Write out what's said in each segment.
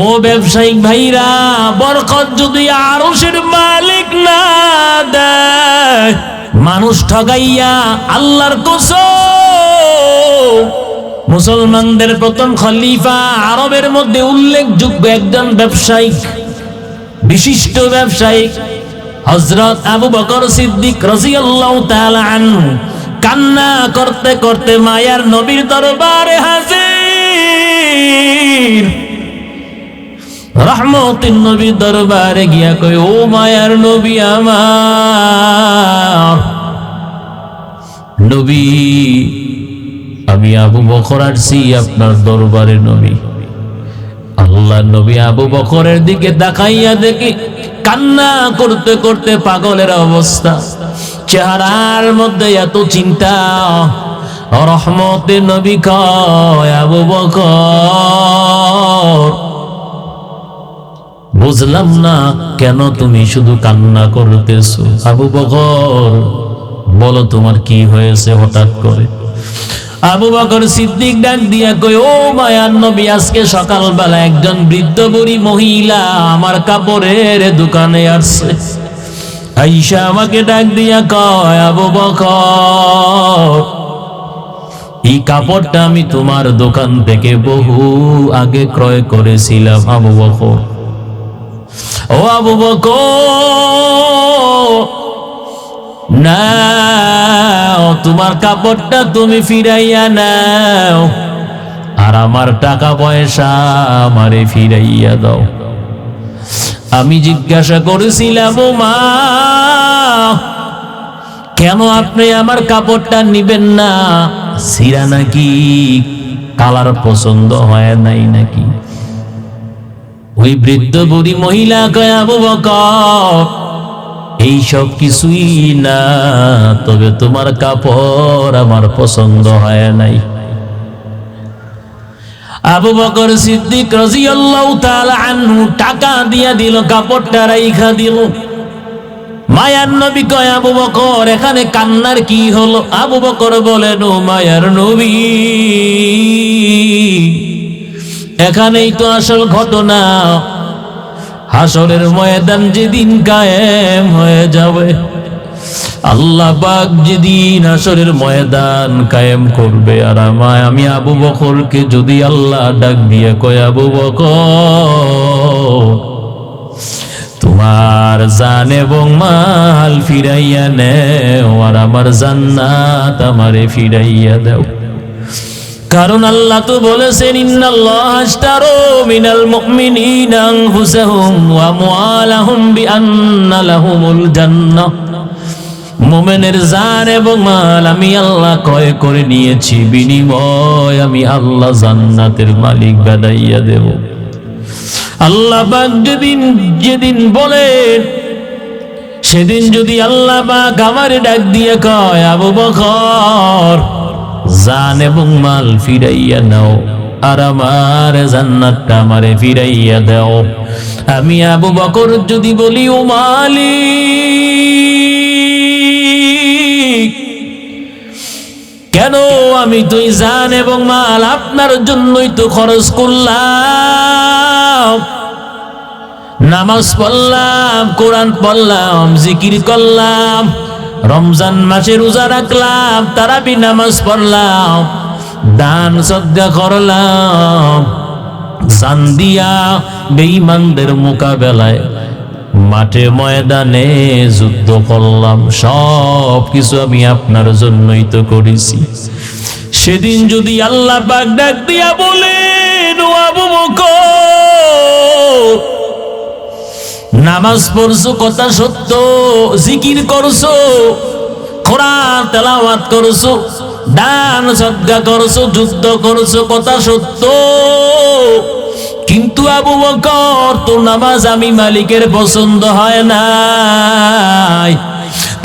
ও ব্যবসায়িক ভাইরা, বরকত যদি আরশের মালিক না দেয়, মানুষ ঠগাইয়া আল্লাহর কসম, মুসলমানদের প্রথম খলিফা, আরবের মধ্যে উল্লেখযোগ্য একজন ব্যবসায়িক, বিশিষ্ট ব্যবসায়িক হযরত আবু বকর সিদ্দিক রাদিয়াল্লাহু তাআলা আনহু কান্না করতে করতে মায়ার নবীর দরবারে হাজির। রহমতের নবীর দরবারে গিয়া কই, ও মায়ার নবী আমার, নবী আমি আবু বকর আসছি আপনার দরবারে। নবী, আল্লাহ নবী আবু বকরের দিকে তাকাইয়া দেখি কান্না করতে করতে পাগলের অবস্থা, চেহারার মধ্যে এত চিন্তা। রহমতের নবী কয়, আবু বকর বুঝলাম না কেন তুমি শুধু কান্না করতেছো। আবু বকর বলো তোমার কি হয়েছে হঠাৎ করে? আবু বকর সিদ্দিক ডাক দিয়া কই, ও মায়ার নবী, আজকে সকালবেলা একজন বৃদ্ধ বুড়ি মহিলা আমার কাপড়ের দোকানে আসছে। আইসা আমাকে ডাক দিয়া কয়, আবু বকর এই কাপড়টা আমি তোমার দোকান থেকে বহু আগে ক্রয় করেছিলাম। আবু বকর, ও আবু বকর, নাও তোমার কাপড়টা তুমি ফিরাইয়া নাও, আর আমার টাকা পয়সা আমারে ফিরাইয়া দাও। আমি জিজ্ঞাসা করেছিলাম, ও মা, কেন আপনি আমার কাপড়টা নিবেন না? ছিঁড়া নাকি? কালার পছন্দ হয় নাই নাকি? ওই বৃদ্ধ বুড়ি মহিলা কয়, আবু বকর এই সব কিছুই না, তবে তোমার কাপড় আমার পছন্দ হয় নাই। আবু বকর সিদ্দিক রাদিয়াল্লাহু তাআলা আনহু টাকা দিয়া দিল, কাপড়টা রাইখা দিল। মায়ার নবী কয়, আবু বকর এখানে কান্নার কি হলো? আবু বকর বলেন, ও মায়ার নবী, এখানেই তো আসল ঘটনা। হাসরের ময়দান যেদিন কায়েম হয়ে যাবে, আল্লাহ পাক যেদিন হাসরের ময়দান কায়েম করবে, আর আমি আবু বকরকে যদি আল্লাহ ডাক দিয়ে কয়, আবু বকর তোমার জান এবং মাল ফিরাইয়া নেও, আর আমার জান্নাত আমারে ফিরাইয়া দাও। কারণ আল্লাহ তো বলেছেন, ইন্নাল্লাহা আশতারা মিনাল মুমিনিনা আনফুসাহুম ওয়া আমওয়ালাহুম বিআন্না লাহুমুল জান্নাহ। মুমিনের জান এবং মাল আমি আল্লাহ ক্রয় করে নিয়েছি, বিনিময় আমি আল্লাহ জান্নাতের মালিক বানাইয়া দেব। আল্লাহ পাক যেদিন বলেন, সেদিন যদি আল্লাহ পাক আমারে ডাক দিয়ে কয়, আবু বকর জান এবং মাল ফিরাইয়া নাও, আর আমার জান্নাতটা আমারে ফিরাইয়া দাও, আমি আবু বকর যদি বলি, ও মালিক কেন আমি তুই জান এবং মাল আপনার জন্যই তো খরচ করলাম, নামাজ পড়লাম, কোরআন পড়লাম, জিকির করলাম, রমজান মাসে রোজা রাখলাম, তারাবি নামাজ পড়লাম, দান সদকা করলাম, জান দিয়া বেঈমানদের মোকাবেলায় মাঠে ময়দানে যুদ্ধ করলাম, সব কিছু আমি আপনার জন্যই তো করেছি। সেদিন যদি আল্লাহ পাক ডাক দিয়া বলেন, ও আবু বকর নামাজ পড়ছো কথা সত্য, জিকির করছো, কোরআন তেলাওয়াত করছো, দান সদকা করছো, যুদ্ধ করছো কথা সত্য, কিন্তু আবু বকর তোর নামাজ আমি মালিকের পছন্দ হয় নাই,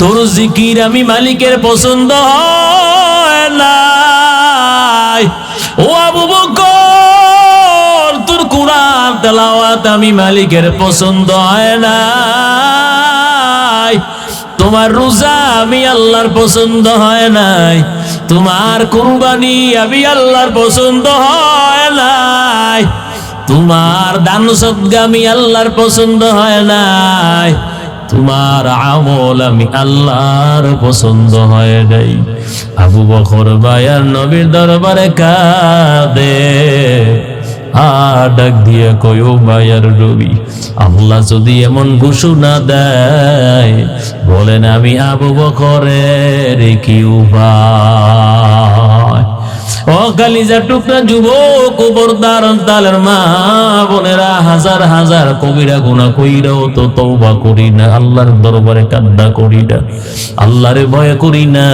তোর জিকির আমি মালিকের পছন্দ হয় নাই, ও আবু বকর তোর কোরআন তেলাওয়াত আমি মালিকের পছন্দ হয় নাই, তোমার রোজা আমি আল্লাহর পছন্দ হয় নাই, তোমার কুরবানি আমি আল্লাহর পছন্দ হয় নাই, তোমার দান সদকা আমি আল্লাহর পছন্দ হয় নাই, তোমার আমল আমি আল্লাহর পছন্দ হয় নাই। আবু বকর বায়ার নবীর দরবারে কাঁদে, আর ডাক দিয়ে কয়, ও বায়ার নবী, আল্লাহ যদি এমন ঘোষণা দেয়, বলেন আমি আবু বকরের কি উপায়? ও কালিজা টুকরা যুবক, খবরদার তালের মা বোনেরা, হাজার হাজার কবিরা গুনাহ কইরাও তো তওবা করি না, আল্লাহর দরবারে কান্না করি না, আল্লাহর ভয় করি না।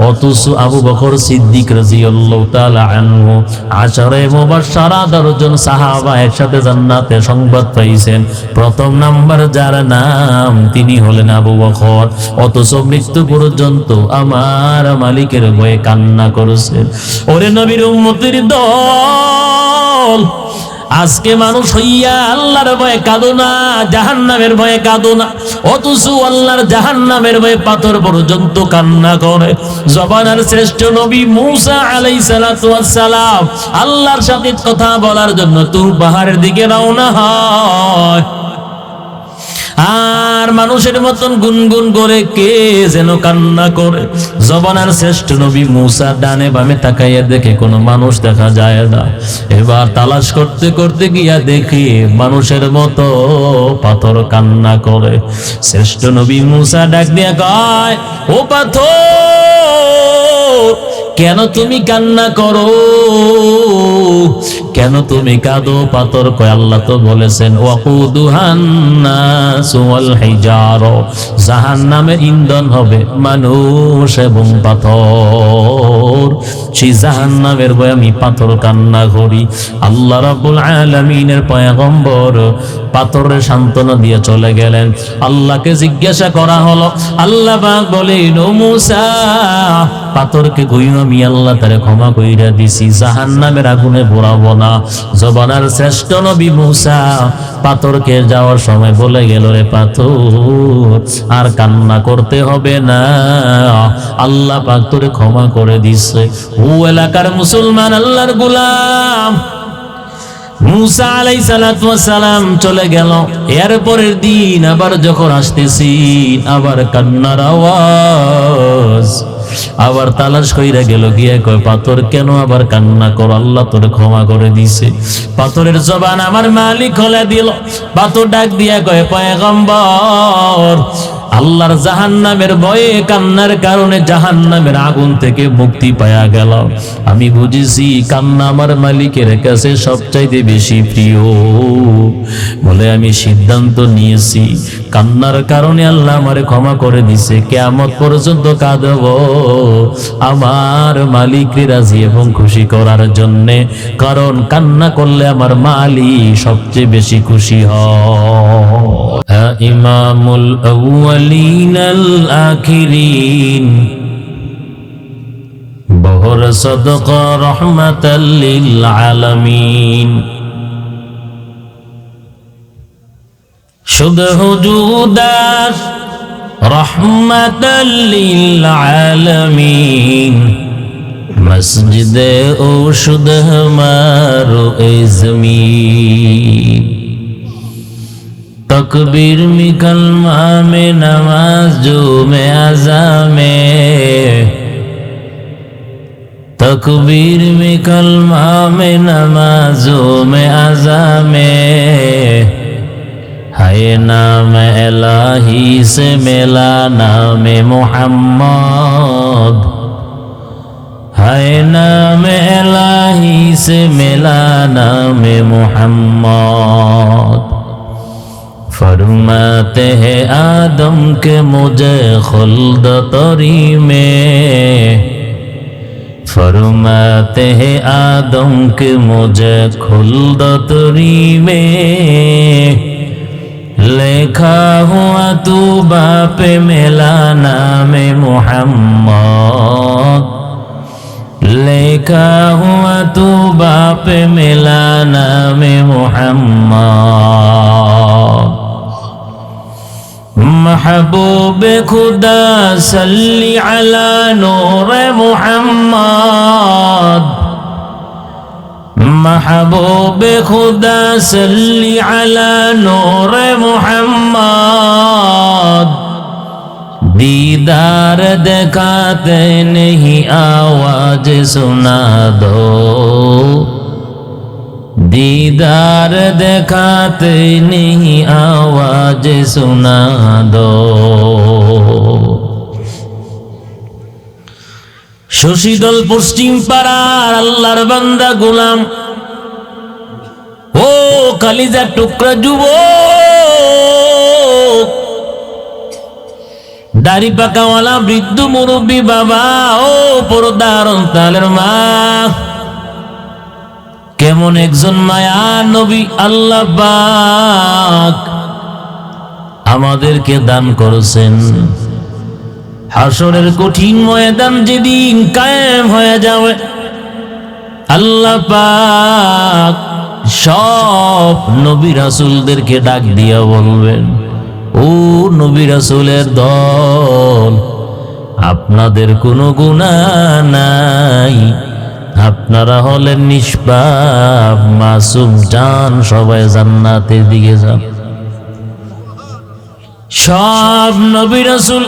অথচ আবু বকর সিদ্দিক রাদিয়াল্লাহু তাআলা আনহু আশারে মুবাশশারা 10 জন সাহাবা একসাথে জান্নাতে সংবাদ পাইছেন। প্রথম নাম্বার যার নাম তিনি হলেন আবু বকর। অথচ মৃত্যু পর্যন্ত আমার মালিকের ভয়ে কান্না করেছেন। ওরে নবীর উম্মতের দল, আজকে মানুষ হইয়া আল্লাহর ভয়ে কাঁদো না, জাহান্নামের ভয়ে কাঁদো না, অথচ আল্লাহর জাহান্নামের ভয়ে পাথর পর্যন্ত কান্না করে। জবানের শ্রেষ্ঠ নবী মূসা আলাইহিস সালাতু ওয়াস সালাম আল্লাহর সাথে কথা বলার জন্য তুর পাহাড়ের দিকে রওনা হয়, আর মানুষের মতন গুনগুন করে কে যেন কান্না করে। জবানের শ্রেষ্ঠ নবী মূসা ডানে বামে তাকাইয়া দেখে কোনো মানুষ দেখা যায় না। এবার তালাশ করতে করতে গিয়া দেখি মানুষের মতো পাথর কান্না করে। শ্রেষ্ঠ নবী মূসা ডাক দিয়া কয়, ও পাথর, কেন তুমি কান্না করো, কেন তুমি কাঁদো? পাথর কয়, আল্লাহ তো বলেছেন ওয়াকুদুহান নাসু ওয়াল হিজারা, জাহান্নামের ইন্ধন হবে মানুষ এবং পাথর। সেই জাহান্নামের ভয়ে আমি পাথর কান্না করি। আল্লাহ রাব্বুল আলামিনের পয়গম্বর পাথরের সান্ত্বনা দিয়ে চলে গেলেন। আল্লাহকে জিজ্ঞাসা করা হলো, আল্লাহ পাক বলেন, ও মূসা, পাথরকে কইও আমি আল্লাহ তারে ক্ষমা কইরা দিছি, জাহান্নামের আগুনে পোড়াবো না। জবানার শ্রেষ্ঠ নবী মূসা পাথরকে যাওয়ার সময় বলে গেল, রে পাথর, আর কান্না করতে হবে না, আল্লাহ পাক তোরে ক্ষমা করে দিছে। ও এলাকার মুসলমান, আল্লাহর গোলাম মূসা আলাইহিস সালাতু ওয়াস সালাম চলে গেল। এর পরের দিন আবার যখন আসতেছি, আবার কান্নার আওয়াজ, আবার তালাশ কইরা গেল, গিয়ে কয়, পাথর কেন আবার কান্না করো, আল্লাহ তোরে ক্ষমা করে দিছে। পাথরের জবান আমার মালিক খুলে দিল। পাথর ডাক দিয়া কয়, পয়গম্বর, আল্লাহর জাহান্নামের ভয়ে কান্নার কারণে জাহান্নামের আগুন থেকে মুক্তি পাওয়া গেল। আমি বুঝেছি কান্না আমার মালিকের কাছে সবচাইতে বেশি প্রিয়। বলে আমি সিদ্ধান্ত নিয়েছি, কান্নার কারণে আল্লাহ আমারে ক্ষমা করে দিছে, কিয়ামত পর্যন্ত কাঁদব আমার মালিককে রাজি এবং খুশি করার জন্যে। কারণ কান্না করলে আমার মালিক সবচেয়ে বেশি খুশি হয়। ইমামুল আউয়ালিন আল আখিরিন, বহর সাদকা রাহমাতাল লিল আলামিন, শুধু হুজুদার রহমাতাল লিল আলামিন, মসজিদে ও শুধ हमारो ए ज़मीन। तकबीर में कलमा में नमाज जो में अज़ा में, तकबीर में कलमा में नमाजों में अज़ा में, हाय नाम इलाही से मिला नाम मोहम्मद, हाय नाम इलाही से मिला नाम मोहम्मद। फरमाते हैं आदम के मुझे खुल्द तरी में, फरमाते हैं आदम के मुझे खुल्द तरी में, लिखा हुआ तू बाप मिला नाम मोहम्मद, लिखा हुआ तू बाप मिला नाम मोहम्मद। महबूब खुदा सल्ली अला नूर मोहम्मद, महबूब खुदा सल्ली अला नूर मोहम्मद दीदार दिखाते नहीं आवाज सुना दो दीदार दिखाते नहीं आवाज सुना दो শশীদল পশ্চিম পাড়ার আল্লাহর বান্দা গোলাম ও কালিজার টুকরা যুবক দাড়ি পাকাওয়ালা বৃদ্ধ মুরব্বী বাবা ও পর্দার অন্তরালের মা কেমন একজন মায়া নবী আল্লাহ পাক আমাদেরকে দান করেছেন। হাসরের কঠিন ময়দান যেদিন কায়েম হয়ে যাবে আল্লাহ পাক সব নবী রাসূলদেরকে ডাক দিয়া বলবেন, ও নবী রাসূলের দল, আপনাদের কোনো গুনাহ নাই, আপনারা হলেন নিষ্পাপ মাসুম জান, সবাই জান্নাতের দিকে যান। সব নবী রাসূল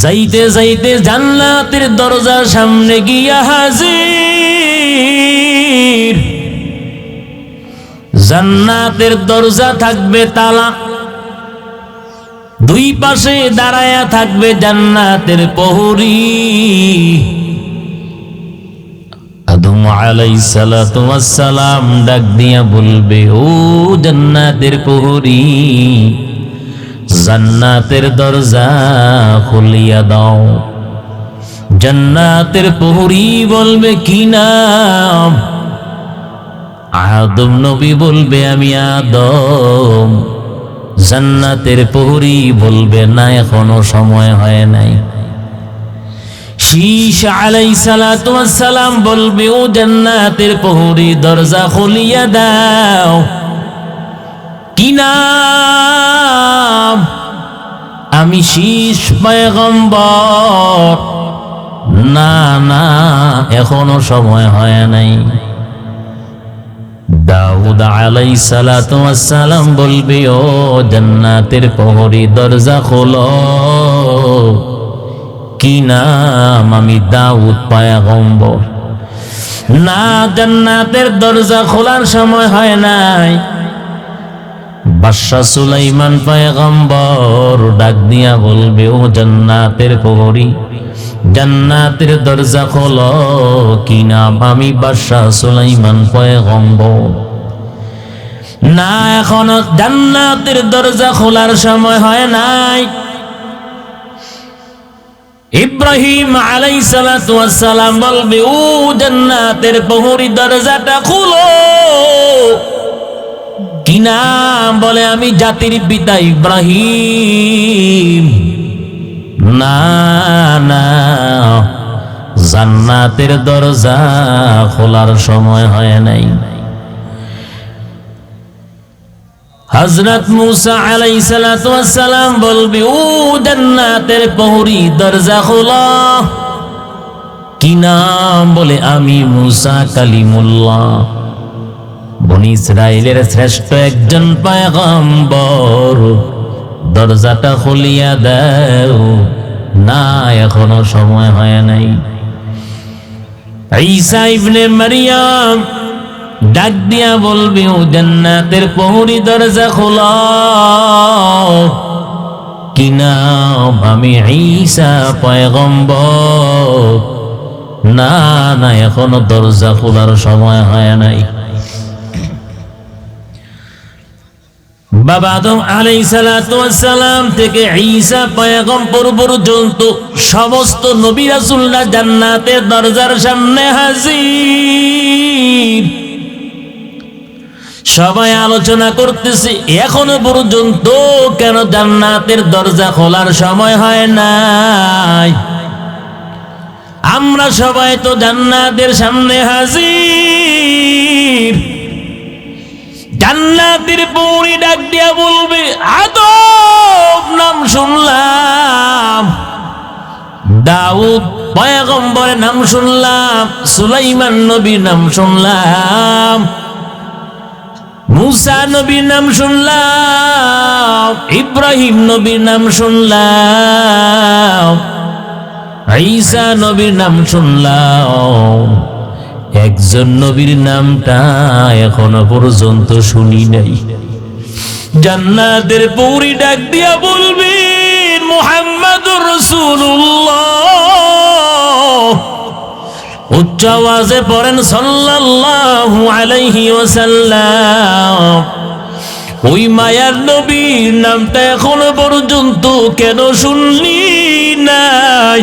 যাইতে যাইতে জান্নাতের দরজার সামনে গিয়া হাজির। জান্নাতের দরজা থাকবে তালা, দুই পাশে দাঁড়ায়া থাকবে জান্নাতের প্রহরী। আদম আলাইহিস সালাতু ওয়াস সালাম ডাক দিয়া বলবে, ও জান্নাতের প্রহরী, জান্নাতের দরজা খুলিয়া দাও। জান্নাতের প্রহরী বলবে, কি নাম? আদম নবী বলবে, আমি আদম। জান্নাতের প্রহরী বলবে, না এখনো সময় হয় নাই। শীশ আলাইহিস সালাতু ওয়াস সালাম বলবে, ও জান্নাতের প্রহরী, দরজা খুলিয়া দাও। কি নাম? আমি শীষ পয়গম্বর। না না, এখনো সময় হয় নাই। দাউদ আলাইহিস সালাতু ওয়াস সালাম বলবে, ও জান্নাতের প্রহরী, দরজা খোলো। কি নাম? আমি দাউদ পয়গম্বর। না, জান্নাতের দরজা খোলার সময় হয় নাই। বাদশা সুলাইমান পয়গম্বর ডাক দিয়া বলবে, ও জান্নাতের প্রহরী, জান্নাতের দরজা খোলো। কি নাম? আমি বাদশা সুলাইমান পয়গম্বর। না, এখনো জান্নাতের দরজা খোলার সময় হয় নাই। ইব্রাহিম আলাইহিস সালাতু ওয়াস সালাম বলবে, ও জান্নাতের প্রহরী, দরজাটা খুলো। কি নাম? বলে, আমি জাতির পিতা ইব্রাহিম। না না, জান্নাতের দরজা খোলার সময় হয় নাই। হযরত মুসা আলাইহিস সালাতু ওয়াস সালাম বলবে, ও জান্নাতের প্রহরী, দরজা খোলো। কি নাম? বলে, আমি মুসা কালিমুল্লাহ, বনি ইসরাইলের শ্রেষ্ঠ একজন পয়গম্বর। দরজাটা খুলিয়া দাও। না, এখনো সময় হয় নাই। ঈসা ইবনে মারিয়াম ডাক দিয়া বলবে, ও জান্নাতের প্রহরী, দরজা খোলো। কি নাম? আমি ঈসা পয়গম্বর। না না, এখনো দরজা খোলার সময় হয় নাই। বাবা আদম আলাইহিস সালাতু ওয়াস সালাম থেকে ঈসা পয়গম্বর পর্যন্ত সমস্ত নবী রাসূলরা জান্নাতের দরজার সামনে হাজির। সবাই আলোচনা করতেছে, এখনো পর্যন্ত কেন জান্নাতের দরজা খোলার সময় হয় নাই? আমরা সবাই তো জান্নাতের সামনে হাজির। জান্নাতের প্রহরী ডাক দিয়া বলবে, আদম নাম শুনলাম, দাউদ পয়গম্বরের নাম শুনলাম, সুলাইমান নবীর নাম শুনলাম, মুসা নবীর নাম শুনলাম, ইব্রাহিম নবীর নাম শুনলাম, ঈসা নবীর নাম শুনলাম, একজন নবীর নামটা এখনো পর্যন্ত শুনি নাই। জান্নাতের পৌরি ডাক দিয়া বলবেন মুহাম্মাদুর রাসূলুল্লাহ, উচ্চ আওয়াজে পড়েন সাল্লাল্লাহু আলাইহি ওয়াসাল্লাম। ওই মায়ার নবীর নামটা এখনো পর্যন্ত কেন শুনলি নাই?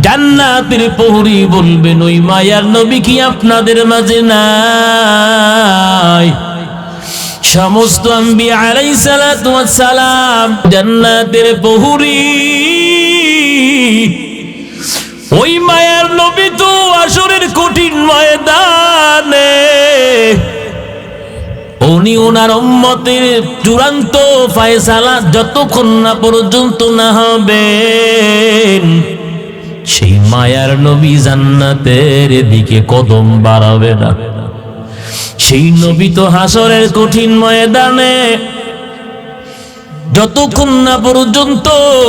জান্নাতের প্রহরী বলবেন ওই মায়ার নবী কি আপনাদের মাঝে নাই? সমস্ত আম্বিয়া আলাইহিস সালাতু ওয়াস সালাম জান্নাতের প্রহরী, ওই মায়ার নবী তো আসরের কঠিন ময়দানে উনি ওনার উম্মতের চূড়ান্ত ফয়সালা যতক্ষণ না পর্যন্ত না হবেন, সেই মায়ার নবী জান্নাতের দিকে কদম বাড়াবে না। সেই নবী তো হাসরের কঠিন ময়দানে যতক্ষণ না পর্যন্ত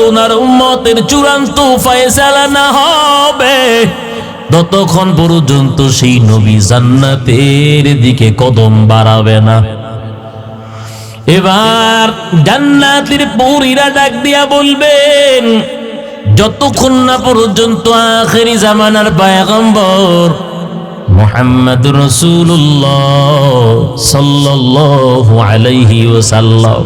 ওনার উম্মতের চূড়ান্ত ফয়সালা না হবে, ততক্ষণ পর্যন্ত সেই নবী জান্নাতের দিকে কদম বাড়াবে না। এবার জান্নাতের পৌরীরা ডাক দিয়া বলবেন, যতক্ষণ না পর্যন্ত আখেরি জামানার পয়গম্বর মুহাম্মদুর রাসূলুল্লাহ সাল্লাল্লাহু আলাইহি ওয়াসাল্লাম,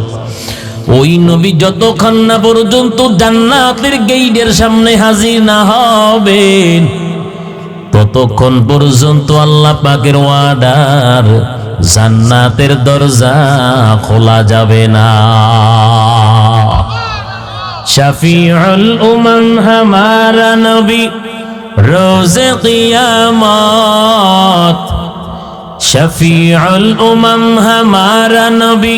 ওই নবী যতক্ষণ না পর্যন্ত জান্নাতের গেইটের সামনে হাজির না হবেন, ততক্ষণ পর্যন্ত আল্লাহ পাকের ওয়াদার জান্নাতের দরজা খোলা যাবে না। শফিউল উম্মাম হামারা নবী রোজে কিয়ামত, শফিউল উম্মাম হামারা নবী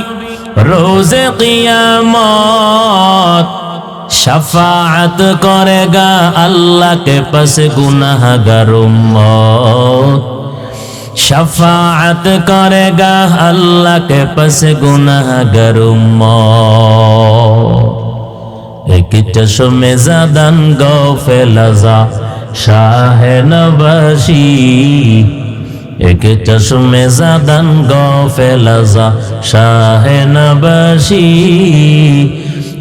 রোজে কিয়ামত, शफाअत करेगा अल्लाह के पास गुनाहगार उम्मत, शफाअत करेगा अल्लाह के पास गुनाहगार उम्मत। एक चश्मे ज़दन गौफेलज़ा शाह नबाशी, एक चश्मे ज़दन गौफेलज़ा शाह नबाशी,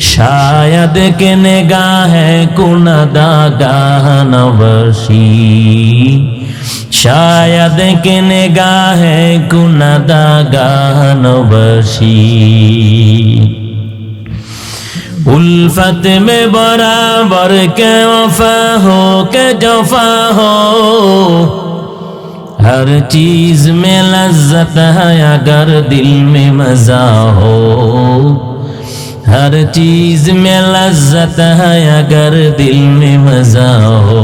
शायद के निगाहे कुनदागाह नवशी, शायद के निगाहे कुनदागाह नवशी। उल्फत में बराबर के वफा हो के जफा हो, हर चीज में लज्जत है अगर दिल में मजा हो, हर चीज में लज्जत है अगर दिल में मजा हो।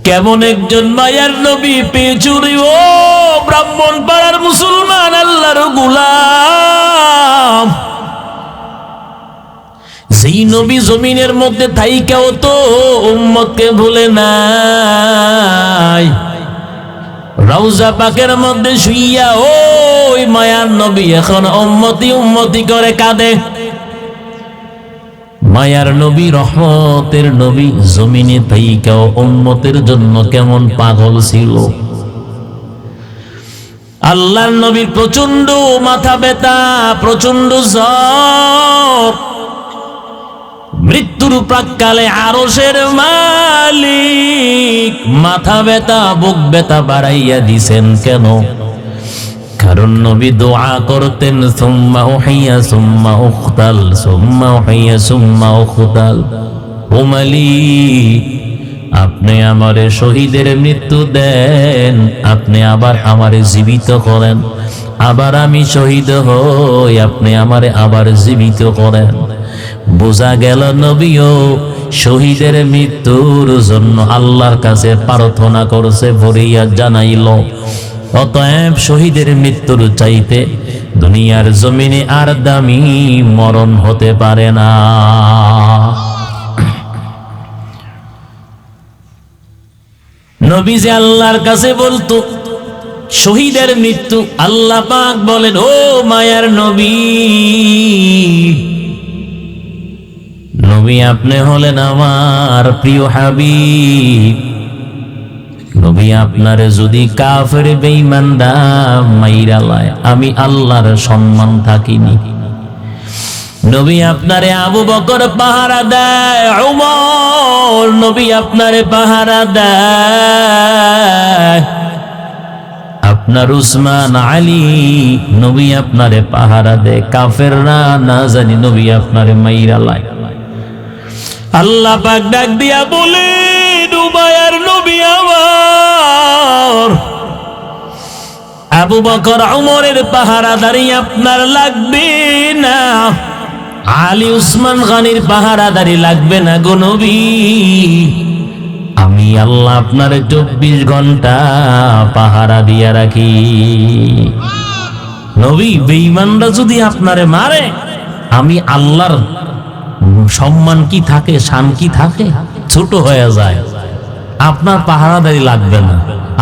কেমন একজন মায়ার নবী পেছুরি ও ব্রাহ্মণ পাড়ার মুসলমান আল্লাহর গোলাম, যেই নবী জমিনের মধ্যে থাইকাও তো উম্মতকে ভুলে নাই, রওজা পাকের মধ্যে শুইয়া ওই মায়ার নবী এখন উম্মতি উম্মতি করে কাঁদে। মায়ার নবী রহমতের নবী জমিনে থাইকাও উম্মতের জন্য কেমন পাগল ছিল। আল্লাহর নবীর প্রচন্ড মাথা ব্যথা, প্রচন্ড জ্বর, মৃত্যুর প্রাক্কালে আরশের মালিক মাথা ব্যথা বুক ব্যথা বাড়াইয়া দিছেন কেন? কারণ নবী দোয়া করতেন সুম্মা উহিয়া সুম্মা উখতাল, সুম্মা উহিয়া সুম্মা উখতাল। ও মালিক, আপনি আমারে শহীদের মৃত্যু দেন, আপনি আবার আমারে জীবিত করেন, আবার আমি শহীদ হই, আপনি আমারে আবার জীবিত করেন। বোঝা গেল নবীও শহীদের মৃত্যুর জন্য আল্লাহর কাছে প্রার্থনা করছে, ফরিয়াদ জানাইল। অতএব শহীদের মৃত্যুর চাইতে দুনিয়ার জমিনে আর দামি মরণ হতে পারে না। নবী যে আল্লাহর কাছে বলতো শহীদের মৃত্যু, আল্লাহ পাক বলেন ও মায়ার নবী, নবী আপনি হলেন আমার প্রিয় হাবিব, নবী আপনারে যদি কাফের বেঈমানরা মাইরা লয় আমি আল্লাহর সম্মান থাকিনি। নবী আপনারে আবু বকর পাহারা দেয়, উমর নবী আপনারে পাহারা দেয়, আপনার উসমান আলী নবী আপনারে পাহারা দেয়, কাফেররা না জানি নবী আপনারে মাইরা লয়। আল্লাহ পাক ডাক দিয়া বলে দুবায়ার নবী আমার আবু বকর উমরের পাহারাদারি আপনার লাগবে না, আলী উসমান গনির পাহারাদারি লাগবে না গো নবী, আমি আল্লাহ আপনার 24 ঘন্টা পাহারা দিয়া রাখি। নবী বেঈমানরা যদি আপনারে মারে আমি আল্লাহর সম্মান কি থাকে, শান কি থাকে, ছোট হয়ে যায়। আপনার পাহারাদারি লাগবে না,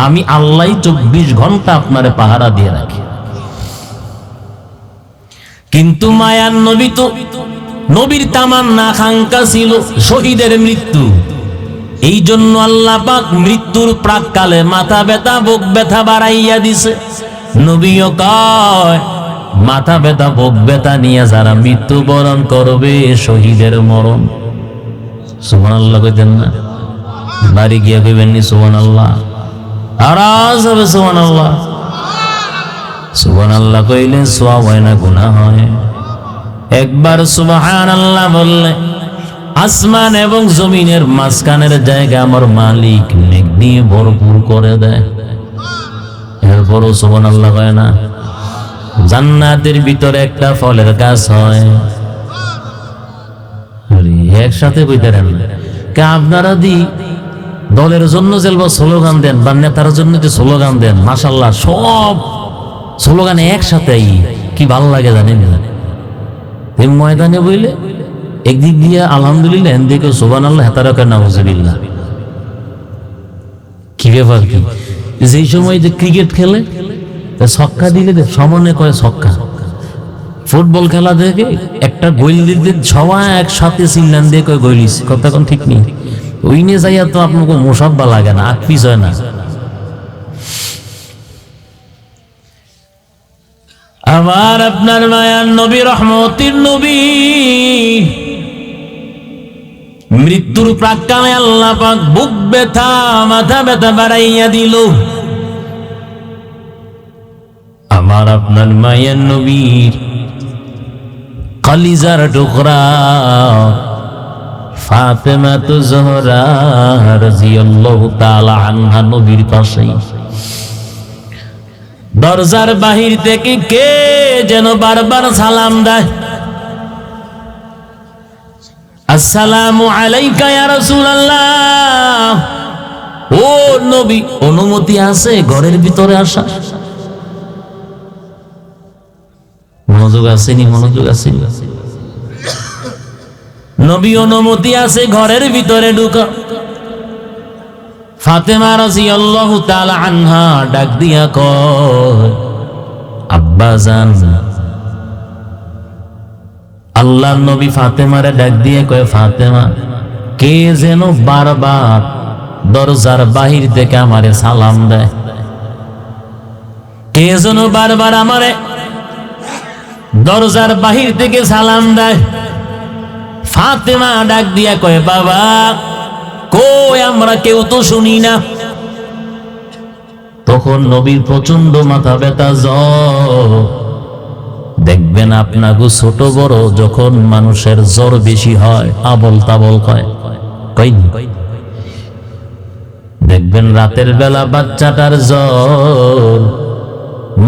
আমি আল্লাহ 24 ঘন্টা আপনারে পাহারা দিয়ে রাখি। কিন্তু মায়ার নবী তো নবীর তামান্না আকাঙ্ক্ষা ছিল শহীদের মৃত্যু। এই জন্য আল্লাহ পাক মৃত্যুর প্রাককালে মাথা ব্যথা বুক ব্যথা বাড়াইয়া দিছে। নবীও কয় মাথা ব্যথা বুক ব্যথা নিয়ে যারা মৃত্যুবরণ করবে শহীদের মরণ। সুবহানাল্লাহ কইতেন না? বাড়ি গিয়া কইবেন নি সুবহানাল্লাহ? আরাজ হবে সুবহানাল্লাহ। সুবহানাল্লাহ কইলে সওয়াব হয় না গুনাহ হয়? একবার সুবহানাল্লাহ বললে আসমান এবং জমিনের মাঝখানের জায়গা আমার মালিক নেক দিয়ে ভরপুর করে দেয়। এরপরও সুবহানাল্লাহ কয় না? জান্নাতের ভিতরে একটা ফলের গাছ হয়, একসাথে কইতারেন কে আপনারা দি দলের জন্য যে স্লোগান দেন বা নেতার জন্য যে স্লোগান দেন, মাশাআল্লাহ সব স্লোগানে একসাথেই কি ভালো লাগে জানেন না? এই ময়দানে বইলে একদিক দিয়ে আলহামদুলিল্লাহ, এদিকে সুবহানাল্লাহ, হেতারকা নাউজুবিল্লাহ। কি ব্যাপার কি? যেই সময় যে ক্রিকেট খেলে ছক্কা দিলে সমানে কয় ছক্কা, ফুটবল খেলা দেখে একটা গোল দিতে সবাই একসাথে চিল্লান দিয়ে কয় গোলিস, কথা কোন ঠিক নেই। ওই নিয়ে যাইয়া তো আপনাকে মোসাব্বা লাগে না, আকপিস হয় না। আবার আপনার মায়ার নবী রহমতের নবী মৃত্যুর প্রাক্কালে আল্লাহ পাক বুক ব্যথা মাথা ব্যথা বাড়াইয়া দিল। আমার আপনার মায়ের নবীর কলিজার টুকরা ফাতেমা তো জোহরা রাদিয়াল্লাহু তাআলা আনহা নবীর পাশে দরজার বাহির থেকে কে যেন বারবার সালাম দেয়, আসসালামু আলাইকা ইয়া রাসূলুল্লাহ। ও নবী, অনুমতি আছে ঘরের ভিতরে আসা? মনোযোগ আসেনি? মনোযোগ আসেনি? নবী অনুমতি আছে ঘরের ভিতরে ঢুকা। ফাতেমা রাদিয়াল্লাহু তাআলা আনহা ডাক দিয়া কয়, আব্বাজান। আল্লাহর নবী ফাতেমারে ডাক দিয়ে কয়, ফাতেমা, কে যেন বারবার দরজার বাহির থেকে আমারে সালাম দেয়, কে যেন বারবার আমারে দরজার বাহির থেকে সালাম দেয়। ফাতেমা ডাক দিয়া কয়, বাবা কই আমরা কেউ তো শুনি না। তখন নবীর প্রচন্ড মাথা ব্যথা জ্বর। দেখবেন আপনাকে ছোট বড় যখন মানুষের জ্বর বেশি হয় আবল তাবল কয়, দেখবেন রাতের বেলা বাচ্চাটার জ্বর,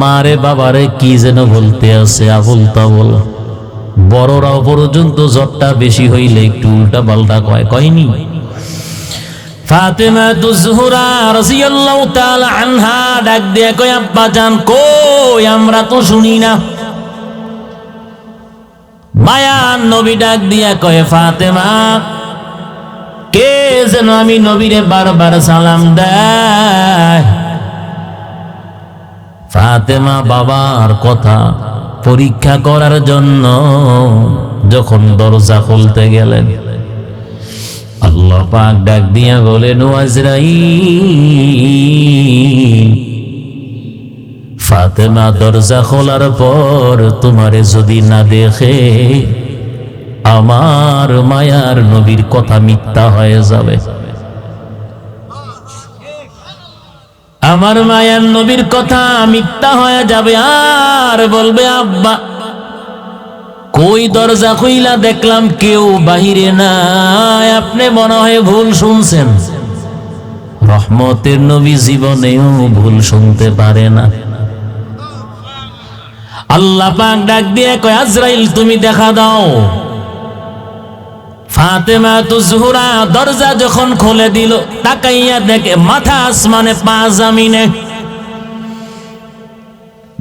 মারে বাবারে কি যেন বলতে আছে আবল তাবল। বড়রাও পর্যন্ত জ্বরটা বেশি হইলে একটু উল্টা পাল্টা কয়নি? ফাতেমা তুজহুরা রাদিয়াল্লাহু তাআলা আনহা ডাক দিয়ে কয়, আব্বা জান কই আমরা তো শুনি না। মায়ার নবী ডাক দিয়া কয়, ফাতেমা কে যেন আমি নবীরে বারবার সালাম দেয়। ফাতেমা বাবার কথা পরীক্ষা করার জন্য যখন দরজা খুলতে গেলেন, আল্লাহ পাক ডাক দিয়া বলেন, ও আজরাইল, ফাতেমা দরজা খোলার পর তোমারে যদি না দেখে আমার মায়ার নবীর কথা মিথ্যা হয়ে যাবে। আমার মায়ার নবীর কথা মিথ্যা হয়ে যাবে, আর বলবে আব্বা কই দরজা খুইলা দেখলাম কেউ বাহিরে নাই, আপনি মনে হয় ভুল শুনছেন। রহমতের নবী জীবনেও ভুল শুনতে পারে না। আল্লাহ পাক ডাক দিয়ে কয়, আজরাইল তুমি দেখা দাও। ফাতেমা তো জোহরা দরজা যখন খুলে দিল, তাকাইয়া দেখে মাথা আসমানে পা জমিনে।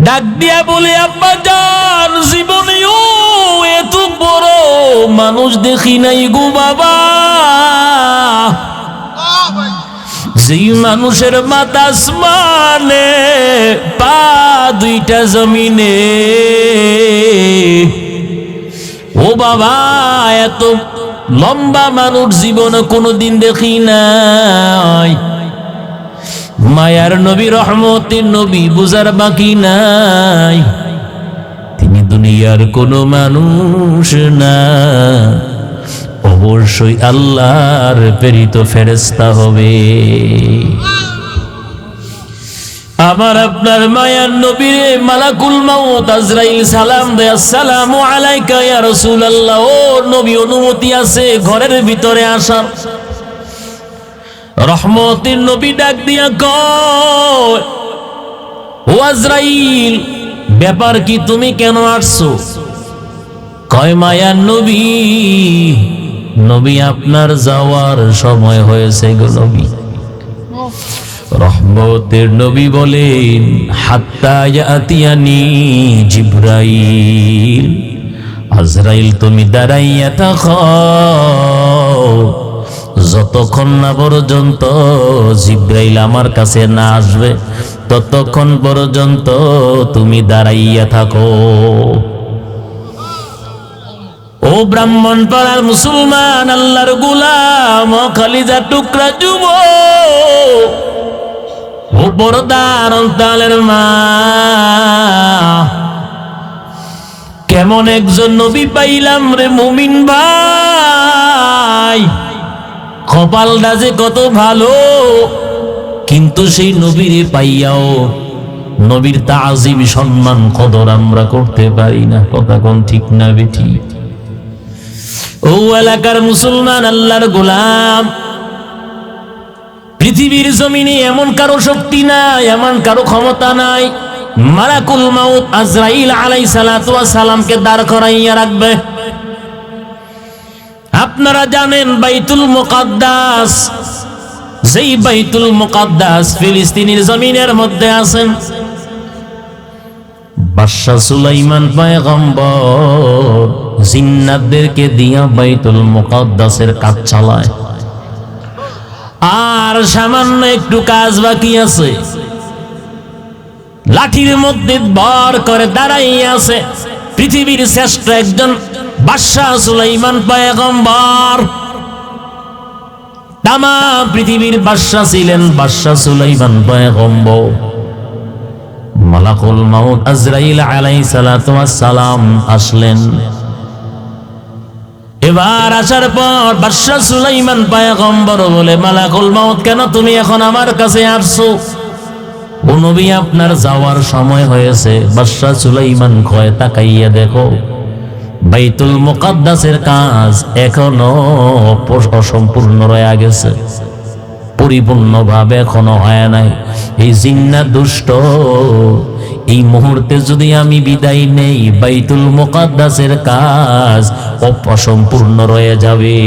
ডাক দিয়া বলে, আব্বা জান জীবনেও এত বড় মানুষ দেখি নাই গো বাবা। যেই মানুষের মাথা আসমানে পা দুইটা জমিনে, ও বাবা এত লম্বা মানুষ জীবনে কোনোদিন দেখি নাই। মায়ার নবী রহমতের নবী বুঝার বাকি নাই, তিনি দুনিয়ার কোনো মানুষ না, অবশ্যই আল্লাহর প্রেরিত ফেরেশতা হবে। আমার আপনার মায়ার নবীরে মালাকুল মাউত আজরাইল সালাম দেয়, আসসালামু আলাইকা ইয়া রাসূলুল্লাহ, ও নবী অনুমতি আছে ঘরের ভিতরে আসার। রহমতের নবী ডাক দিয়া কয়, ও আজরাইল ব্যাপার কি, তুমি কেন আসছো? কয় মায়ার নবী, নবী আপনার যাওয়ার সময় হয়েছে গো নবী। রহমতের নবী বলেন, হাত্তা ইয়াতিয়ানি জিবরাইল, আজরাইল তুমি দাঁড়াইয়া থাকো, যতক্ষণ না পর্যন্ত জিবরাইল আমার কাছে না আসবে ততক্ষণ পর্যন্ত তুমি দাঁড়াইয়া থাকো। ও ব্রাহ্মণ পাড়ার মুসলমান, আল্লাহর গোলাম, খালিজা টুকরা যুবক, ও পর্দার অন্তরালের মা, কেমন একজন নবী পাইলাম রে মুমিন ভাই। কপালটা যে কত ভালো, কিন্তু সেই নবীরে পাইয়াও নবীর তাজিম সম্মান কদর আমরা করতে পারি না। কথা কোন ঠিক না বেঠি? ও এলাকার মুসলমান, আল্লাহর গোলাম, পৃথিবীর জমিনে এমন কারো শক্তি নাই, এমন কারো ক্ষমতা নাই, মালাকুল মাউত আজরাইল আলাইহিস সালাতু ওয়াস সালামকে দাঁড় করাইয়া রাখবে। আপনারা জানেন বাইতুল মুকাদ্দাস, যেই বাইতুল মুকাদ্দাস ফিলিস্তিনের জমিনের মধ্যে আছেন, বাদশা সুলাইমান পয়গম্বর জিন্নাতদেরকে দিয়া বাইতুল মুকাদ্দাসের কাজ চালায়। আর সামান্য একটু কাজ বাকি আছে, লাঠির মধ্যে ভর করে দাঁড়াইয়া আছে পৃথিবীর শ্রেষ্ঠ একজন বাদশা সুলাইমান পয়গম্বর। তাম পৃথিবীর বাদশা ছিলেন বাদশা সুলাইমান পয়গম্বর। মালাকুল মাউত আজরাইল আলাইহিস সালাতু ওয়াস সালাম আসলেন। এবার আসার পর বাদশা সুলাইমান পয়গম্বর বলে, মালাকুল মাউত কেন তুমি এখন আমার কাছে আসছো? ও নবী আপনার যাওয়ার সময় হয়েছে। বাদশা সুলাইমান কয়, তাকাইয়া দেখো বাইতুল মুকাদ্দাসের কাজ এখনো অসম্পূর্ণ রয়ে গেছে, পরিপূর্ণভাবে এখনো হয় নাই। এই জিন্নাত দুষ্ট, এই মুহূর্তে যদি আমি বিদায় নেই বাইতুল মুকাদ্দাসের কাজ অসম্পূর্ণ রয়ে যাবে।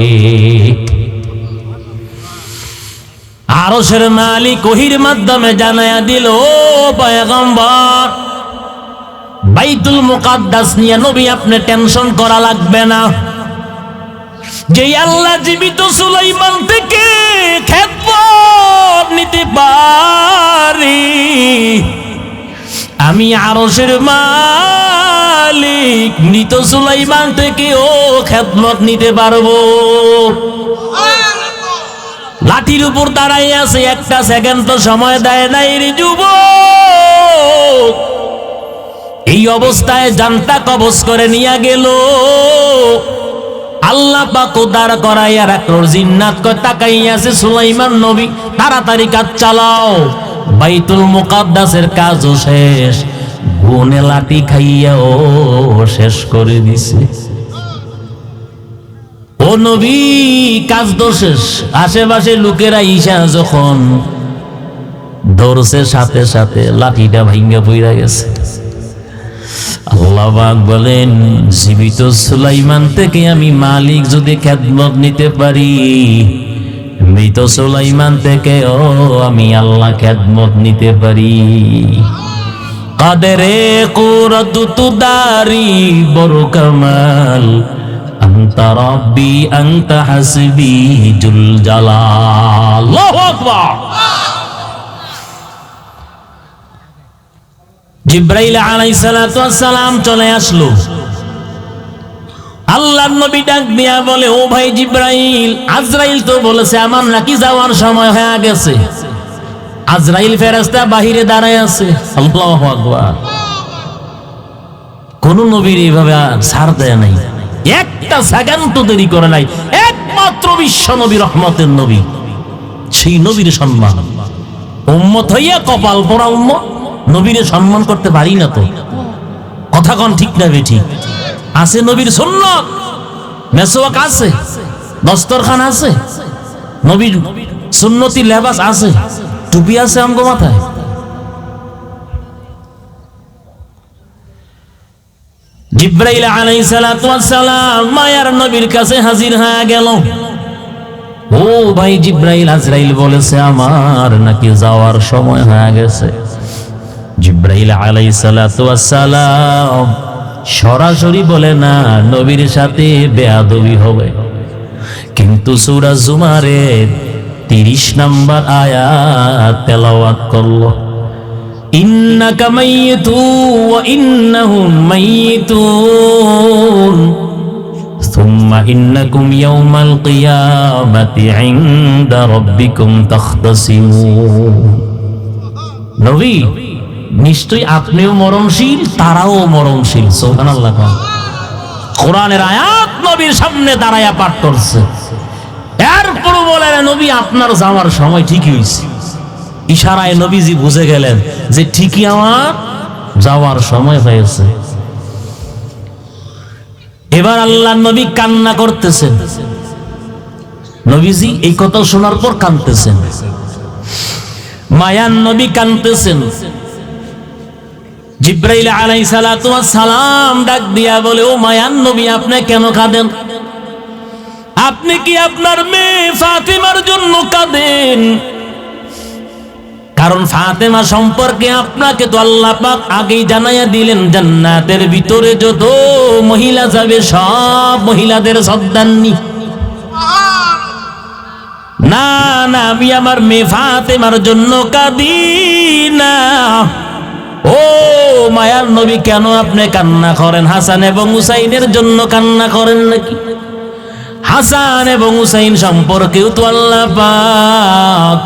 আরশের মালিক ওহীর মাধ্যমে জানায়া দিল, ও পয়গম্বর, বাইতুল মুকাদ্দাস নিয়ে নবী আপনি টেনশন করা লাগবে না। যে আল্লাহ জীবিত সুলাইমান থেকে খেদমত নিতে পারি, আমি আরশের মালিক মৃত সুলাইমান থেকে ও খেদমত নিতে পারবো। লাঠির উপর দাঁড়াই আছে, একটা সেকেন্ড তো সময় দেয় নাই রে যুবক। এই অবস্থায় জানটা কবজ করে নিয়ে গেল। আল্লাহ পাক দাঁড় করাইয়া রাখলো। জিন্নাত কয় তাকাইয়া আছে সুলাইমান নবী, তাড়াতাড়ি কাজ চালাও। বাইতুল মুকাদ্দাসের কাজও শেষ, গুনে লাঠি খাইয়া ও শেষ করে দিছে। ও নবী কাজ তো শেষ, আশেপাশে লোকেরা ঈশা যখন ধরছে সাথে সাথে লাঠিটা ভাঙ্গা পইরা গেছে। আল্লাহ পাক বলেন, জীবিত সুলাইমান থেকে আমি মালিক যদি খেদমত নিতে পারি, মৃত সুলাইমান থেকে ও আমি আল্লাহ খেদমত নিতে পারি। কাদেরে কুরতু দারি বড় কামাল, আনতা রাব্বি আনতা হাসবি জুল জালাল। আল্লাহু আকবার। জিবরাইল আলাইহিস সালাতু ওয়াস সালাম চলে আসলো। আল্লাহর নবী ডাক দিয়া বলে, ও ভাই জিবরাইল, আজরাইল তো বলেছে আমার নাকি যাওয়ার সময় হয়ে গেছে। আজরাইল ফেরেশতা বাহিরে দাঁড়ায় আছে। আল্লাহু আকবার। কোন নবীর এইভাবে ছাড় দেয় নাই, একটা সেকেন্ড তো দেরি করে নাই। একমাত্র বিশ্ব নবী, রহমতের নবী, সেই নবীর সম্মান। উম্মত হইয়া কপাল পোড়া উম্মত, নবীরে সম্মান করতে পারি না তো। কথা কোন ঠিক না বেঠিক? আছে নবীর সুন্নাত, মেসওয়াক আছে, দস্তরখান আছে, নবীর সুন্নতি লেবাস আছে, টুপি আছে আমগো মাথায়। জিবরাইল আলাইহিস সালাতু ওয়াস সালাম মায়ার নবীর কাছে হাজির হয়ে গেল। ও ভাই জিবরাইল, আজরাইল বলেছে আমার নাকি যাওয়ার সময় হয়ে গেছে। জিবরাইল আলাইহিস সালাতু ওয়াস সালাম সরাসরি বলে না, নবীর সাথে বেয়াদবি হবে। কিন্তু সূরা জুমারের 30 নম্বর আয়াত তেলাওয়াত করলো, ইন্নাকা মাইয়িতুন ওয়া ইন্নাহুম মাইয়িতুন সুম্মা ইন্নাকুম ইয়াওমাল কিয়ামাতি ইনদা রাব্বিকুম তাখতাসিমুন। নবী, নিশ্চয়ই আপনিও মরণশীল, তারাও মরণশীল। সুবহানাল্লাহ। কোরআনের আয়াত নবীর সামনে দাঁড়ায়া পাঠ করছে। এরপর বলে, নবী আপনার যাওয়ার সময় ঠিকই হয়েছে। ইশারায় নবীজি বুঝে গেলেন যে ঠিকই আমার যাওয়ার সময় হয়েছে। এবার আল্লাহর নবী কান্না করতেছেন। নবীজি এই কথা শোনার পর কাঁদতেছেন। মায়ান নবী কাঁদতেছেন। জিবরাইল আলাইহিস সালাতু ওয়াস সালাম ডাক দিয়া বলে, ও মায়ান নবী, আপনি কেন কাঁদেন? আপনি কি আপনার মেয়ে ফাতিমার জন্য কাঁদেন? কারণ ফাতিমা সম্পর্কে আপনাকে তো আল্লাহ পাক আগেই জানাইয়া দিলেন, জান্নাতের ভিতরে যত মহিলা যাবে সব মহিলাদের সর্দারনি। না না, আমি আমার মেয়ে ফাতিমার জন্য কাঁদি না। ও মায়ার নবী, কেন আপনি কান্না করেন? হাসান এবং হুসাইনের জন্য কান্না করেন নাকি? হাসান এবং হুসাইন সম্পর্কেও তো আল্লাহ পাক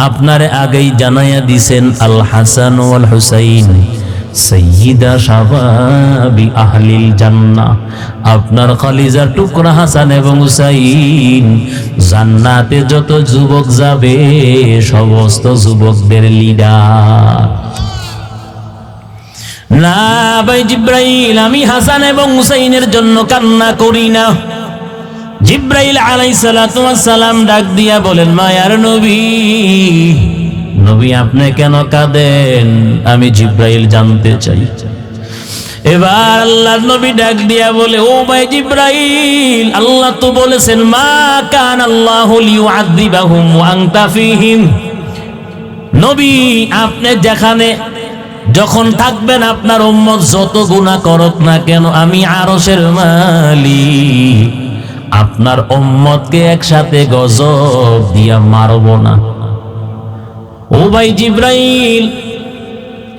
আপনারে আগেই জানাইয়া দিছেন, আল হাসান ওয়াল হুসাইন সাইয়্যিদা শাবাবি আহলিল জান্নাহ। আপনার কলিজার টুকরা হাসান এবং হুসাইন জান্নাতে যত যুবক যাবে সমস্ত যুবকদের লিডার। না ভাই জিবরাইল, আমি হাসান এবং হুসাইনের জন্য কান্না করি না। জিবরাইল আলাইহিস সালাতু ওয়াস সালাম ডাক দিয়া বলেন, মায়ার নবী, নবী আপনি কেন কাঁদেন? আমি জিবরাইল জানতে চাই। এবার আল্লাহর নবী ডাক দিয়া বলে, ও ভাই জিবরাইল, আল্লাহ তো বলেছেন, মা কান আল্লাহু লিউআযিবাহুম ওয়া আনতা ফীহিম। নবী, আপনি যেখানে যখন থাকবেন, আপনার উম্মত যত গুনাহ করুক না কেন, আমি আরশের মালিক আপনার উম্মতকে একসাথে গজব দিয়া মারব না। ও ভাই জিব্রাইল,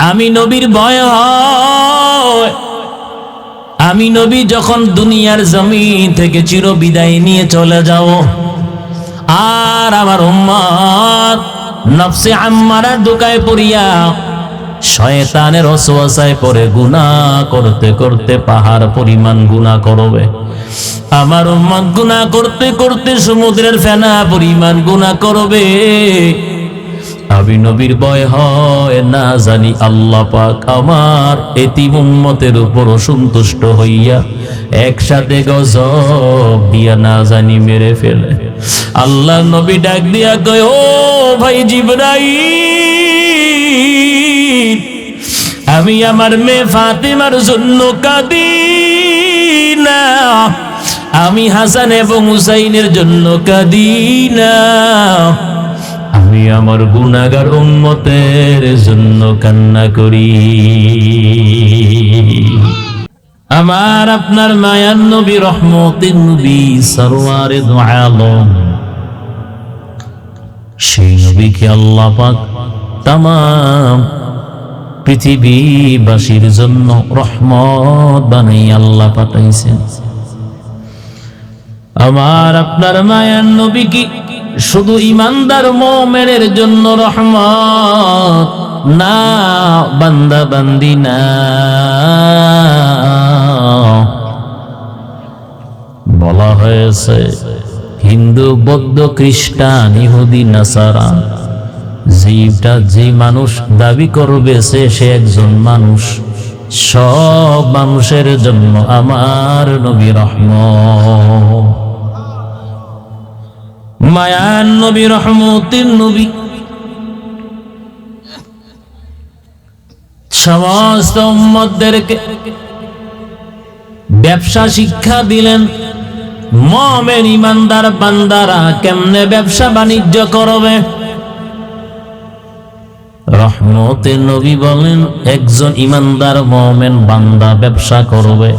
আমি নবীর ভয় হয়, আমি নবী যখন দুনিয়ার জমিন থেকে চির বিদায় নিয়ে চলে যাব, আর আমার উম্মত নফসে আম্মারার ধোঁকায় পড়িয়া শয়তানের ওয়াসওয়াসায় পড়ে গুনাহ করতে করতে পাহাড় পরিমাণ গুনাহ করবে। আমার উম্মত গুনাহ করতে করতে সমুদ্রের ফেনা পরিমাণ গুনাহ করবে। আমি নবীর ভয় হয়, না জানি আল্লাহ পাক আমার এতিম উম্মতের উপর অসন্তুষ্ট হইয়া একসাথে গজব দিয়া না জানি মেরে ফেলে। আল্লাহ নবী ডাক দিয়া কয়, ও ভাই জিবরাইল, আমি আমার মেয়ে ফাতেমার জন্য কাঁদি না, আমি হাসান এবং হুসাইনের জন্য কাঁদি না, আমি আমার গুনাহগার উম্মতের জন্য কান্না করি। আমার আপনার মায়ার নবী, রহমতের নবী, সরওয়ারে দু আলম, সেই নবীকে আল্লাহ পাক তামাম পৃথিবীবাসীর জন্য রহমত বানাই আল্লাহ পাঠাইছেন। আমার আপনার মায়ার নবী কি শুধু ইমানদার মুমিনের জন্য রহমত না, বান্দা বান্দি না, বলা হয়েছে হিন্দু, বৌদ্ধ, খ্রিস্টান, ইহুদি, নাসারা, যে মানুষ দাবি করবে সে একজন মানুষ, সব মানুষের জন্য আমার নবী রহমত। মায়ার নবী, রহমতের নবী, সমস্ত উম্মতদেরকে ব্যবসা শিক্ষা দিলেন। মুমিন ইমানদার বান্দারা কেমনে ব্যবসা বাণিজ্য করবে। রহমতের নবী বলেন, একজন ইমানদার মুমিন বান্দা ব্যবসা করবে,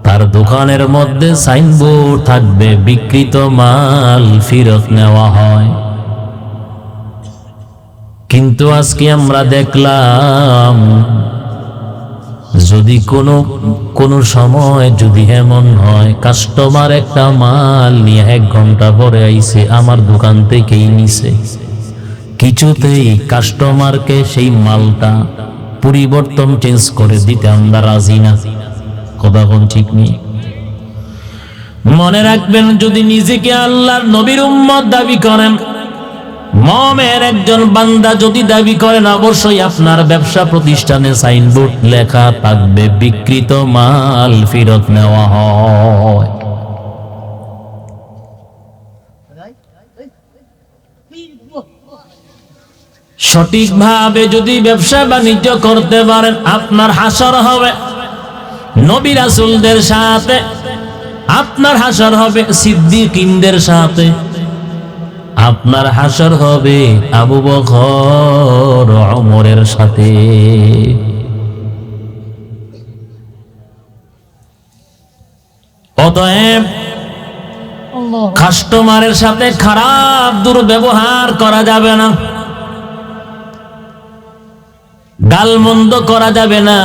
তার দোকানের মধ্যে সাইনবোর্ড থাকবে, বিক্রিত মাল ফেরত নেওয়া হয়। কিন্তু আজকে আমরা দেখলাম, যদি কোনো সময় যদি এমন হয় কাস্টমার একটা মাল নিয়ে 1 ঘন্টা পরে আইছে, আমার দোকান থেকেই নিছে, কিছুতেই কাস্টমারকে সেই মালটা পরিবর্তন চেঞ্জ করে দিতে আমরা রাজি না। কথা কোন ঠিক নেই। মনে রাখবেন, যদি নিজেকে আল্লাহর নবীর উম্মত দাবি করেন, মুমিনের একজন বান্দা যদি দাবি করেন, অবশ্যই আপনার ব্যবসা প্রতিষ্ঠানে সাইনবোর্ড লেখা থাকবে, বিক্রিত মাল ফেরত নেওয়া হয়। সঠিকভাবে যদি ব্যবসা বাণিজ্য করতে পারেন, আপনার হাসর হবে নবী রাসূলদের সাথে, আপনার হাসর হবে সিদ্দিকীনদের সাথে, আপনার হাসর হবে আবু বকর ওমরের সাথে। অতএব কাস্টমারের সাথে খারাপ দুর্ব্যবহার করা যাবে না, গালমন্দ করা যাবে না।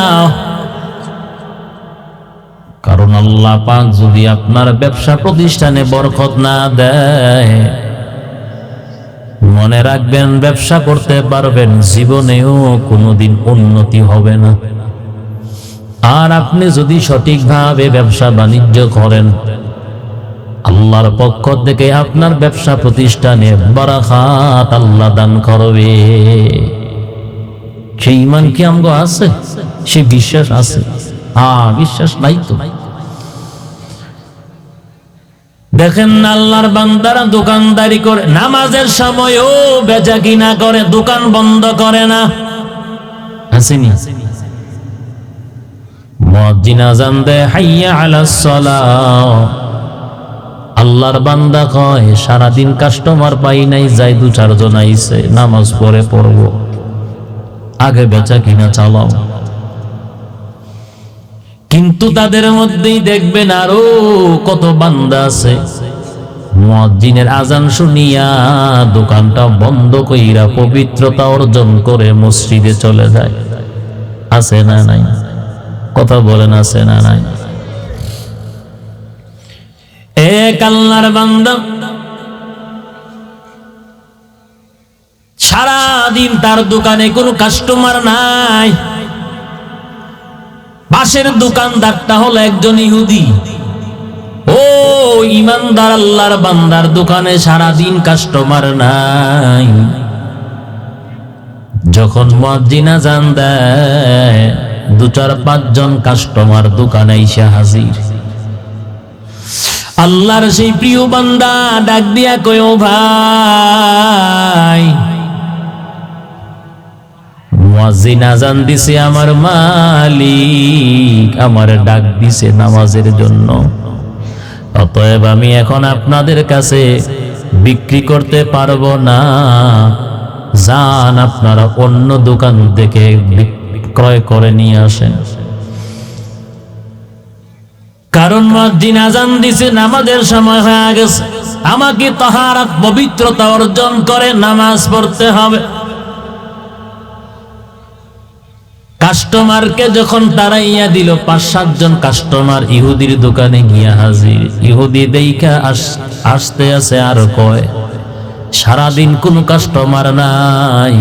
কারণ আল্লাহ পাক যদি আপনার ব্যবসা প্রতিষ্ঠানে বরকত না দেয়, মনে রাখবেন ব্যবসা করতে পারবেন, জীবনেও কোনোদিন উন্নতি হবে না। আর আপনি যদি সঠিকভাবে ব্যবসা বাণিজ্য করেন, আল্লাহর পক্ষ থেকে আপনার ব্যবসা প্রতিষ্ঠানে বারাকাত আল্লাহ দান করবে। সেই ঈমান কি আমগো আছে? সে বিশ্বাস আছে? বিশ্বাস নাই তো। দেখেন না, আল্লাহর বান্দারা দোকানদারি করে, নামাজের সময়ও বেচা কিনা করে, দোকান বন্ধ করে না। আসেনি? মুয়াজ্জিন আযান দেয়, হাইয়া আলাস সালাহ। আল্লাহর বান্দা কয়, সারাদিন কাস্টমার পাই নাই, যাই 2-4 জন আইছে, নামাজ পড়ে পড়বো, আগে বেচা কিনা চালাও। কিন্তু তাদের মধ্যেই দেখবেন আরো কত বান্দা আছে মুয়াজ্জিনের আজান শুনিয়া দোকানটা বন্ধ কইরা পবিত্রতা অর্জন করে মসজিদে চলে যায়। আছে না নাই? কথা বলেন, আছে না নাই? এক আল্লাহর বান্দা সারাদিন তার দোকানে কোনো কাস্টমার নাই। পাশের দোকানদারটা হলো একজন ইহুদি। ও ইমানদার আল্লাহর বান্দার দোকানে সারাদিন কাস্টমার নাই। যখন মুয়াজ্জিন আযান দেয় 2-4-5 জন কাস্টমার দোকানে এসে হাজির। আল্লাহর সেই প্রিয় বান্দা ডাক দিয়া কয়, ও ভাই, মুয়াজ্জিন আযান দিছে, আমার মালিক আমার ডাক দিছে নামাজের জন্য। অতএব আমি এখন আপনাদের কাছে বিক্রি করতে পারবো না, যান আপনারা অন্য দোকান থেকে ক্রয় করে নিয়ে আসেন। কারণ মুয়াজ্জিন আযান দিছে, নামাজের সময় হয়ে গেছে, আমাকে তাহারাত পবিত্রতা অর্জন করে নামাজ পড়তে হবে। কাস্টমারকে যখন তাড়াইয়া দিল, 5-7 জন কাস্টমার ইহুদির দোকানে গিয়া হাজির। ইহুদি দেইখা আসতে আছে আর কয়, সারাদিন কোনো কাস্টমার নাই,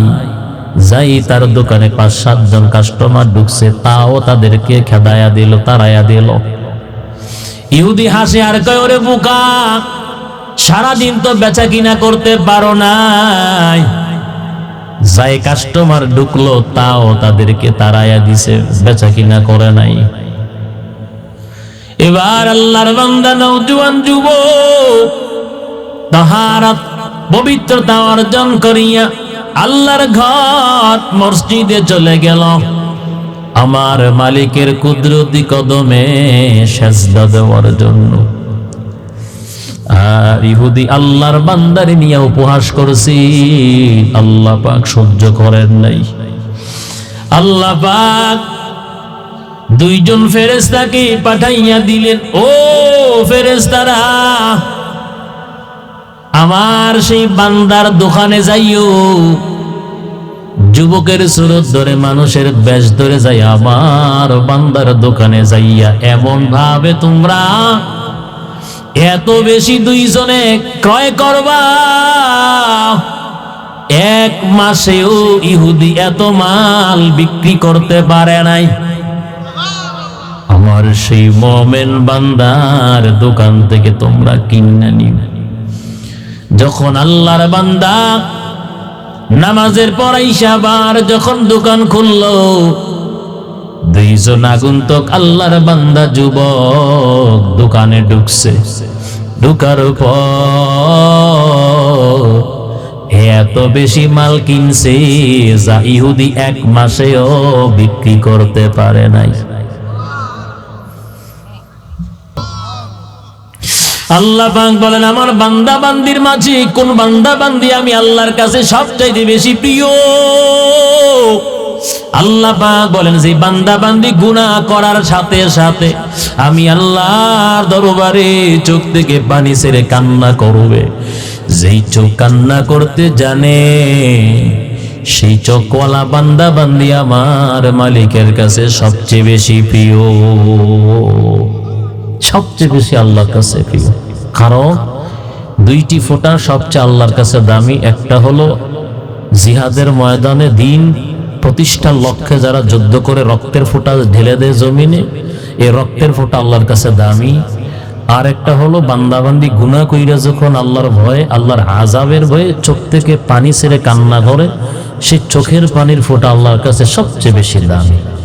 যাই তার দোকানে 5-7 জন কাস্টমার ঢুকছে, তাও তাদেরকে খেদায়া দিল, তাড়াইয়া দিল। ইহুদি হাসে আর কয়, ওরে বোকা, সারাদিন তো বেচা কিনা করতে পারো নাই, যাই কাস্টমার ঢুকলো তাও তাদেরকে তাড়াইয়া দিছে, বেচা কিনা করে নাই। এবার আল্লাহর বান্দা নওজোয়ান যুবক তাহারাত পবিত্রতা অর্জন করিয়া আল্লাহর ঘর মসজিদে চলে গেল, আমার মালিকের কুদরতি কদমে সেজদা দেওয়ার জন্য। আর ইহুদি আল্লাহর বান্দারে নিয়ে উপহাস করছি, আল্লাহ পাক সহ্য করেন নাই। আল্লাহ পাক 2 জন ফেরেশতাকে পাঠাইয়া দিলেন, ও ফেরেশতারা, আমার সেই বান্দার দোকানে যাইও, যুবকের সুরত ধরে মানুষের বেশ ধরে যাই আমার বান্দার দোকানে যাইয়া এমন ভাবে তোমরা এত বেশি 2 জনে ক্রয় করবা, 1 মাসেও ইহুদি এত মাল বিক্রি করতে পারে নাই। আমার সেই মুমিন বান্দার দোকান থেকে তোমরা কিনে নিবে। যখন আল্লাহর বান্দা নামাজের পর আবার যখন দোকান খুললো, 2 জন আগন্তুক আল্লাহর বান্দা যুবক দোকানে ঢুকছে। ঢুকার পর এত বেশি মাল কিনছে যা ইহুদি 1 মাসেও বিক্রি করতে পারে নাই। আল্লাহ পাক বলেন, আমার বান্দা বান্দির মাঝে কোন বান্দা বান্দি আমি আল্লাহর কাছে সবচাইতে বেশি প্রিয়? আল্লাহ পাক বলেন, যে বান্দা বান্দি গুনাহ করার সাথে সাথে আমি আল্লাহর দরবারে চোখ থেকে পানি ছেড়ে কান্না করবে, যেই চোখ কান্না করতে জানে সেই চোখওয়ালা বান্দা বান্দি আমার মালিকের কাছে সবচেয়ে বেশি প্রিয়, সবচেয়ে বেশি আল্লাহর কাছে প্রিয়। কারণ 2টি ফোঁটা সবচেয়ে আল্লাহর কাছে দামি। একটা হলো জিহাদের ময়দানে দিন প্রতিষ্ঠার লক্ষ্যে যারা যুদ্ধ করে রক্তের ফোঁটা ঢেলে দেয় জমিনে, এই রক্তের ফোঁটা আল্লাহর কাছে দামি। আর একটা হলো বান্দাবান্দি গুনাহ কইরা যখন আল্লাহর ভয়ে, আল্লাহর আযাবের ভয়ে চোখ থেকে পানি ছেড়ে কান্না করে, সেই চোখের পানির ফোঁটা আল্লাহর কাছে সবচেয়ে বেশি দামি।